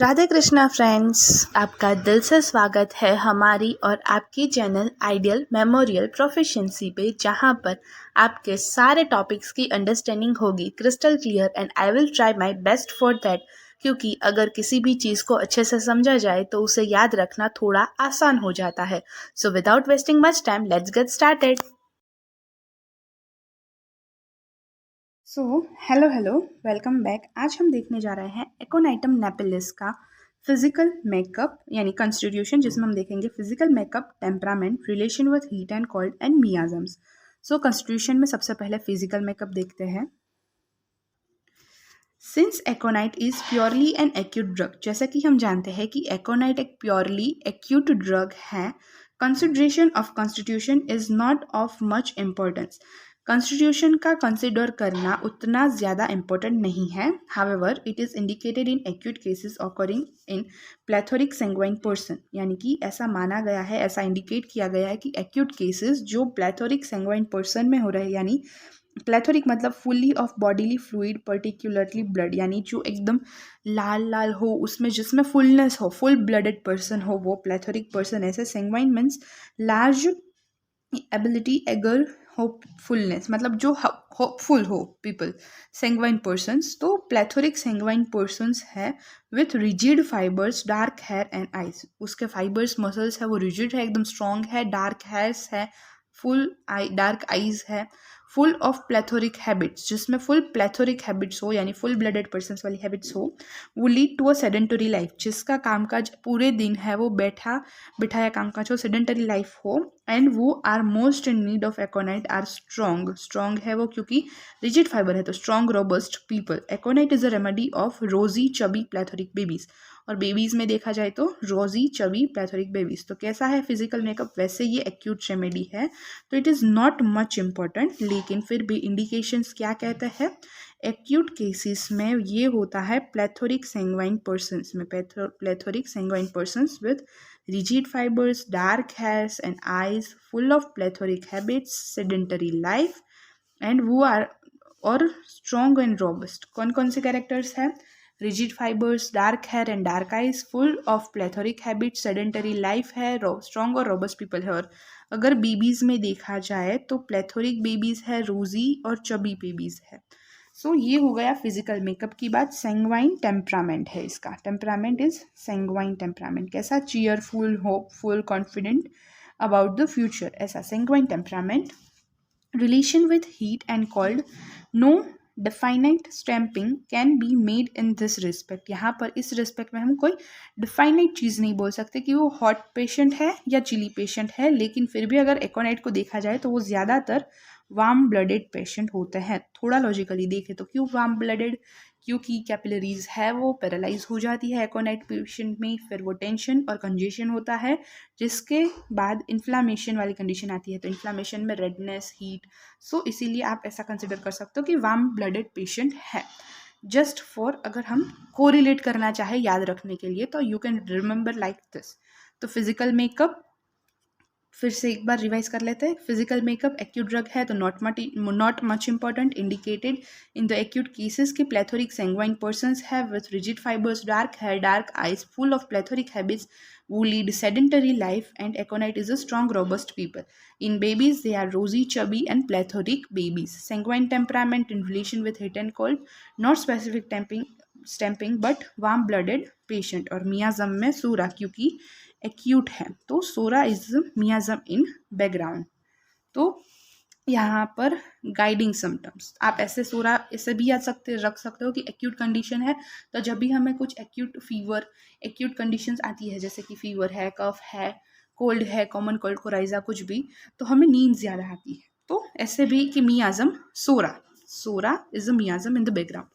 Radhe Krishna friends, आपका दिल से स्वागत है हमारी और आपकी चैनल आइडियल मेमोरियल प्रोफिशिएंसी पे, जहां पर आपके सारे टॉपिक्स की अंडरस्टैंडिंग होगी crystal clear and I will try my best for that. क्योंकि अगर किसी भी चीज़ को अच्छे से समझा जाए तो उसे याद रखना थोड़ा आसान हो जाता है। So without wasting much time, let's get started. So hello welcome back. आज हम देखने जा रहे हैं एकोनाइटम नेपिलिस का फिजिकल मेकअप यानी कॉन्स्टिट्यूशन, जिसमें हम देखेंगे physical makeup, temperament, relation with heat and cold and miasms. So constitution में सबसे पहले फिजिकल मेकअप देखते हैं। Since aconite is purely an acute drug, जैसा कि हम जानते हैं कि एकोनाइट एक प्योरली एक्यूट ड्रग है, consideration of constitution is not of much importance. Constitution का कंसिडर करना उतना ज़्यादा इम्पोर्टेंट नहीं है। However it is indicated in acute cases occurring in plethoric सेंग्वाइन person, यानी कि ऐसा माना गया है, ऐसा इंडिकेट किया गया है कि एक्यूट केसेस जो प्लेथोरिक सेंग्वाइन पर्सन में हो रहे हैं, यानी प्लेथोरिक मतलब fully of bodily fluid particularly blood, यानी जो एकदम लाल लाल हो, उसमें जिसमें फुलनेस हो, फुल ब्लडेड पर्सन हो, वो प्लेथोरिक पर्सन। ऐसे sanguine means large ability eager hopefulness, मतलब जो होपफुल हो पीपल, सेंग्वाइन पर्सन्स। तो प्लेथोरिक सेंग्वाइन पर्सन्स है with rigid fibers, dark hair and eyes. उसके फाइबर्स मसल्स है वो रिजिड है, एकदम स्ट्रॉन्ग है, डार्क हेयर्स है, फुल आई डार्क आइज है, फुल ऑफ प्लेथोरिक हैबिट्स, जिसमें फुल प्लेथोरिक हैबिट्स हो, यानी फुल ब्लडेड पर्सन्स वाली हैबिट्स हो। वो lead to a sedentary life, जिसका कामकाज पूरे दिन है वो बैठा बिठाया कामकाज हो, सेडेंटरी लाइफ हो। एंड वो are most in need of aconite are strong है वो, क्योंकि रिजिड फाइबर है तो strong robust people. Aconite is a remedy of rosy chubby plethoric babies, और बेबीज में देखा जाए तो रोजी चबी प्लेथोरिक बेबीज। तो कैसा है फिजिकल मेकअप, वैसे ये एक्यूट रेमेडी है, तो it is not much important. लेकिन फिर भी इंडिकेशंस क्या कहते हैं, एक्यूट केसेस में ये होता है प्लेथोरिक सेंग्वाइन पर्सन्स में, plethoric sanguine persons with rigid fibers, dark hairs and eyes, full of plethoric habits, sedentary life and who are और strong and robust। कौन कौन से कैरेक्टर्स हैं, rigid fibers, dark hair and dark eyes, full of plethoric habits, sedentary life है, strong और robust people है। और अगर बेबीज में देखा जाए तो प्लेथोरिक बेबीज है, रोजी और चबी बेबीज है। सो ये हो गया फिजिकल मेकअप की बात। सेंग्वाइन टेम्परामेंट है इसका, टेम्परामेंट इज सेंग्वाइन टेम्परामेंट। कैसा, cheerful, hopeful, confident about the future, ऐसा sanguine temperament. Relation with heat and cold, no definite stamping can be made in this respect. यहाँ पर इस रिस्पेक्ट में हम कोई डिफाइनाइट चीज़ नहीं बोल सकते कि वो हॉट पेशेंट है या चिली पेशेंट है, लेकिन फिर भी अगर एकोनाइट को देखा जाए तो वो ज़्यादातर वार्म ब्लडेड पेशेंट होते हैं। थोड़ा लॉजिकली देखें तो क्यों वार्म ब्लडेड, क्योंकि कैपिलरीज है वो पैरालाइज हो जाती है एकोनाइट पेशेंट में, फिर वो टेंशन और कंजेशन होता है, जिसके बाद इन्फ्लामेशन वाली कंडीशन आती है। तो इन्फ्लामेशन में रेडनेस, हीट, सो इसीलिए आप ऐसा कंसिडर कर सकते हो कि वार्म ब्लडेड पेशेंट है। जस्ट फॉर अगर हम कोरिलेट करना चाहे याद रखने के लिए, तो you can remember like this. तो फिजिकल मेकअप फिर से एक बार रिवाइज कर लेते हैं। फिजिकल मेकअप एक्यूट ड्रग है तो not much important, indicated in the acute cases की plethoric sanguine persons have with rigid fibers, dark hair, dark eyes, full of plethoric habits, who lead sedentary life, and aconite is a strong robust people. In babies they are rosy chubby and plethoric babies. Sanguine temperament in relation with heat and cold, not specific stamping but warm blooded patient। और मियाजम में सूरा, क्योंकि acute है तो सोरा is मियाजम in background. तो यहाँ पर guiding symptoms आप ऐसे सोरा ऐसे भी रख सकते हो कि एक्यूट कंडीशन है, तो जब भी हमें कुछ एक्यूट फीवर, एक्यूट कंडीशंस आती है, जैसे कि फीवर है, कफ है, कोल्ड है, कॉमन कोल्ड कोराइजा कुछ भी, तो हमें नींद ज़्यादा आती है। तो ऐसे भी कि miasm psora is a miasm in the background.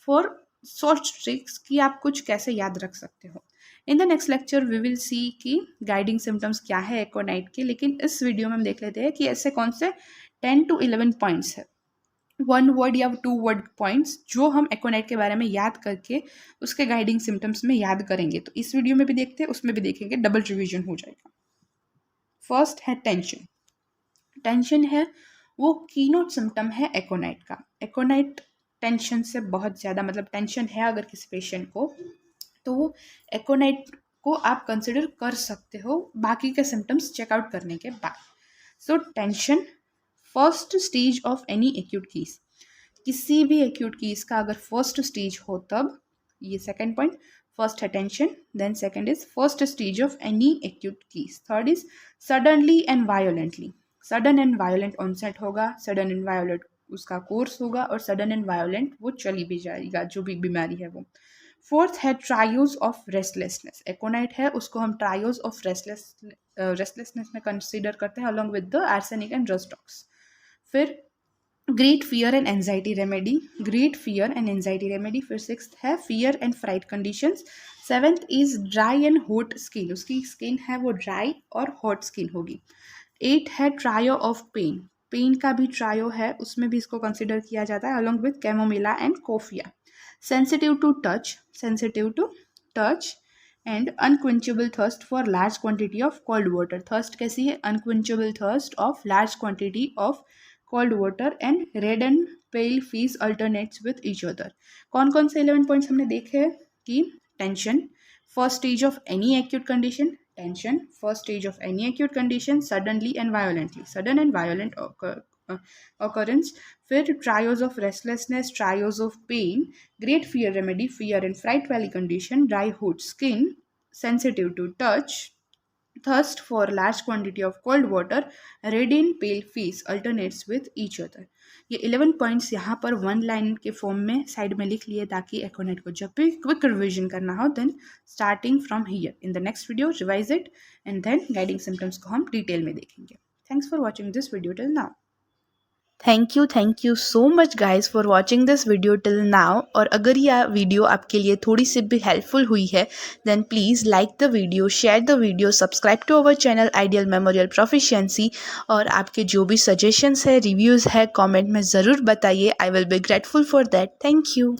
For short tricks कि आप कुछ कैसे याद रख सकते हो, in the next lecture we will see कि गाइडिंग सिम्टम्स क्या है एकोनाइट के। लेकिन इस वीडियो में हम देख लेते हैं कि ऐसे कौन से 10 to 11 पॉइंट्स है, 1 वर्ड या 2 वर्ड पॉइंट्स, जो हम एकोनाइट के बारे में याद करके उसके गाइडिंग सिम्टम्स में याद करेंगे। तो इस वीडियो में भी देखते हैं, उसमें भी देखेंगे, डबल रिविजन हो जाएगा। फर्स्ट है टेंशन। टेंशन है वो कीनोट सिम्टम है एकोनाइट का। एकोनाइट टेंशन से बहुत ज़्यादा, मतलब टेंशन है अगर किसी पेशेंट को, तो वो एकोनाइट को आप कंसिडर कर सकते हो बाकी के सिम्टम्स चेकआउट करने के बाद। So tension first stage of any acute case, किसी भी एक्यूट केस का अगर फर्स्ट स्टेज हो तब, ये सेकेंड पॉइंट, फर्स्ट है tension, then second is first stage of any acute case, third is suddenly and violently, sudden and violent onset होगा, sudden and violent उसका कोर्स होगा और सडन एंड वायोलेंट वो चली भी जाएगा जो भी बीमारी है वो। फोर्थ है ट्रायोज ऑफ रेस्टलेसनेस, एकोनाइट है उसको हम ट्रायोज ऑफ रेस्टलेसनेस में कंसिडर करते हैं along with the arsenic and rhus tox. फिर great fear and anxiety remedy, great fear and anxiety remedy. फिर सिक्स्थ है fear and fright conditions. Seventh is dry and hot skin, उसकी skin है वो dry और हॉट स्किन होगी। Eight है trio of pain, pain का भी ट्रायो है, उसमें भी इसको कंसिडर किया जाता है along with chamomilla and coffea. Sensitive to touch and unquenchable thirst for large quantity of cold water, thirst कैसी है, unquenchable thirst of large quantity of cold water and red and pale face alternates with each other. कौन कौन से 11 points हमने देखे हैं कि tension first stage of any acute condition, tension first stage of any acute condition, suddenly and violently, sudden and violent occurrence, फिर trios of restlessness, trios of pain, great fear remedy, fear and fright वाली condition, dry hot skin, sensitive to touch, thirst for large quantity of cold water, red and pale face alternates with each other। ये 11 points यहाँ पर one line के form में side में लिख लिए ताकि एकोनाइट को जब भी क्विक रिविजन करना हो then starting from here in the next video revise it and then guiding symptoms को हम डिटेल में देखेंगे। Thanks for watching this video till now. Thank you so much guys for watching this video till now. और अगर यह video आपके लिए थोड़ी सी भी हेल्पफुल हुई है then please like the video, share the video, subscribe to our channel ideal memorial proficiency. और आपके जो भी सजेशंस है, रिव्यूज़ है, कमेंट में ज़रूर बताइए। I will be grateful for that. Thank you.